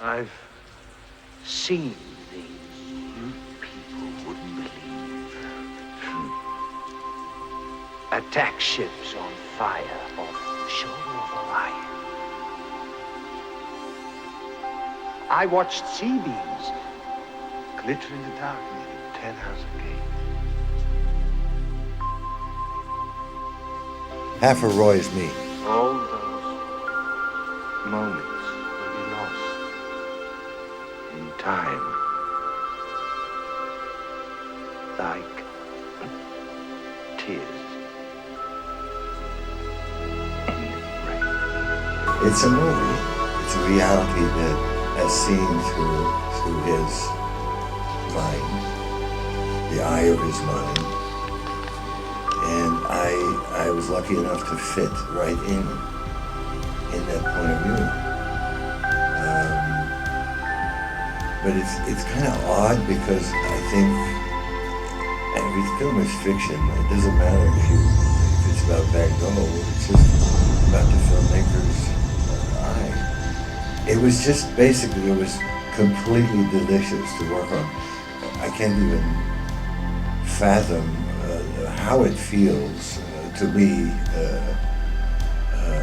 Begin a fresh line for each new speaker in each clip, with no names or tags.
I've seen things you people wouldn't believe. Attack ships on fire off the shoulder of Orion. I watched sea beams glitter in the dark near the 10-house gate.
Half of Roy is me.
All those moments will be lost in time. Like tears in the rain.
It's a movie. It's a reality that as seen through his mind, the eye of his mind. And I was lucky enough to fit right in that point of view. But it's kind of odd because I think every film is fiction. It doesn't matter if it's about Van Gogh. It's just about the filmmaker's eye. It was just basically, it was completely delicious to work on. I can't even fathom how it feels to be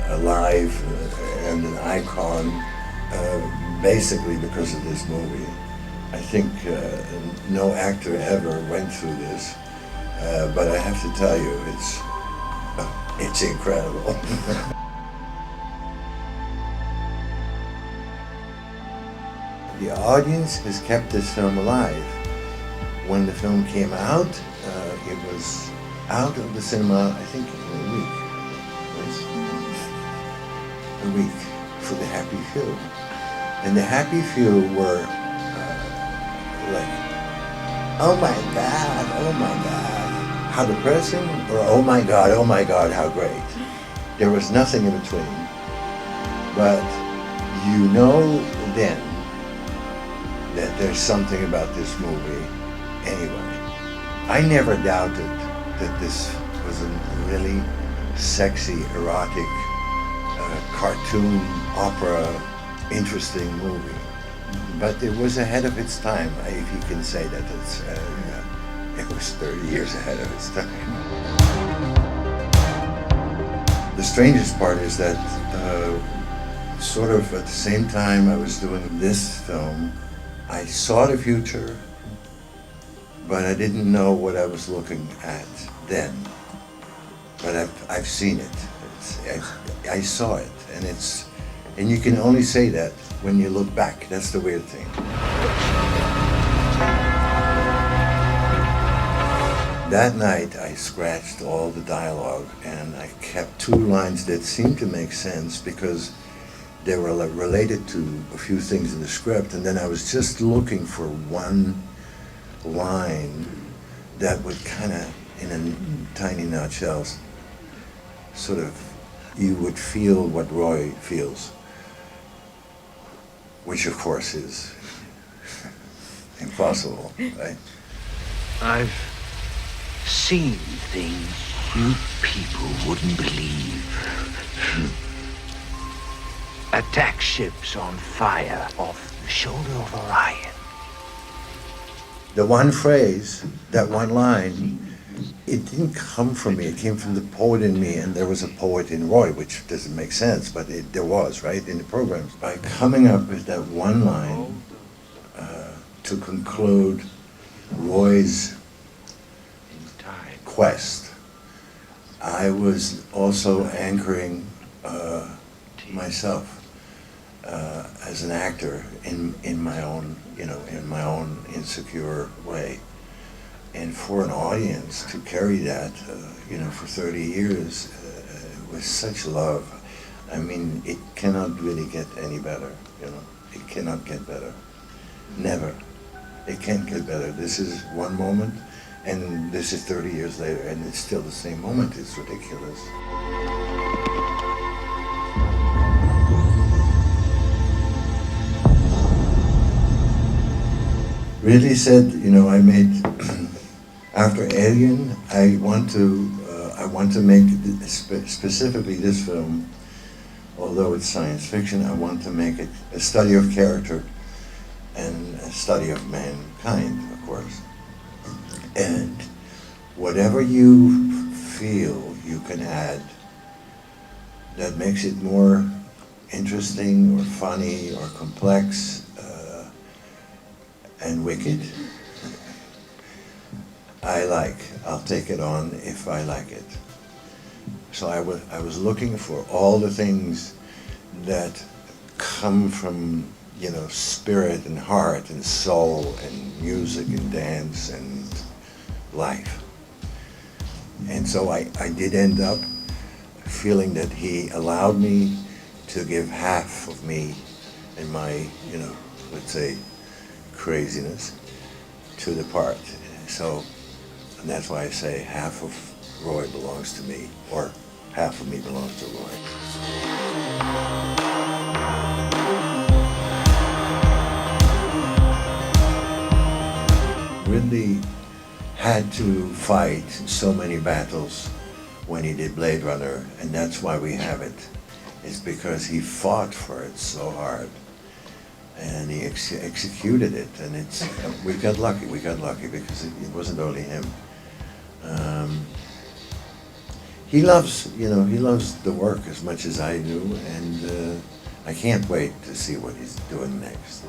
alive and an icon basically because of this movie. I think no actor ever went through this, but I have to tell you, it's incredible. The audience has kept this film alive. When the film came out, it was out of the cinema, I think, in a week. A week for the happy few. And the happy few were like, oh my God, how depressing, or oh my God, how great. There was nothing in between. But you know then that there's something about this movie anyway. I never doubted that this was a really sexy, erotic, cartoon, opera, interesting movie. But it was ahead of its time, if you can say that. It was 30 years ahead of its time. The strangest part is that sort of at the same time I was doing this film, I saw the future, but I didn't know what I was looking at then. But I've seen it. I saw it, and you can only say that when you look back. That's the weird thing. That night I scratched all the dialogue and I kept two lines that seemed to make sense because they were related to a few things in the script, and then I was just looking for one line that would kind of, in a tiny nutshell, sort of, you would feel what Roy feels, which of course is impossible, right?
I've seen things you people wouldn't believe. Attack ships on fire off the shoulder of Orion.
The one phrase, that one line, it didn't come from me. It came from the poet in me, and there was a poet in Roy, which doesn't make sense, but there was, right, in the programs. By coming up with that one line to conclude Roy's quest, I was also anchoring myself as an actor in my own, in my own insecure way. And for an audience to carry that, for 30 years with such love, I mean, it cannot really get any better, It cannot get better. Never. It can't get better. This is one moment, and this is 30 years later, and it's still the same moment. It's ridiculous. Really said, I made, after Alien, I want to make specifically this film although it's science fiction, I want to make it a study of character and a study of mankind, of course. And whatever you feel you can add that makes it more interesting or funny or complex and wicked, I'll take it on if I like it. So I was looking for all the things that come from, spirit and heart and soul and music and dance and life. And so I did end up feeling that he allowed me to give half of me and my, let's say, craziness to the part. So, and that's why I say half of Roy belongs to me, or half of me belongs to Roy. Ridley had to fight so many battles when he did Blade Runner, and that's why we have it. It's because he fought for it so hard, and he executed it, and we got lucky because it wasn't only him. He loves the work as much as I do, and I can't wait to see what he's doing next.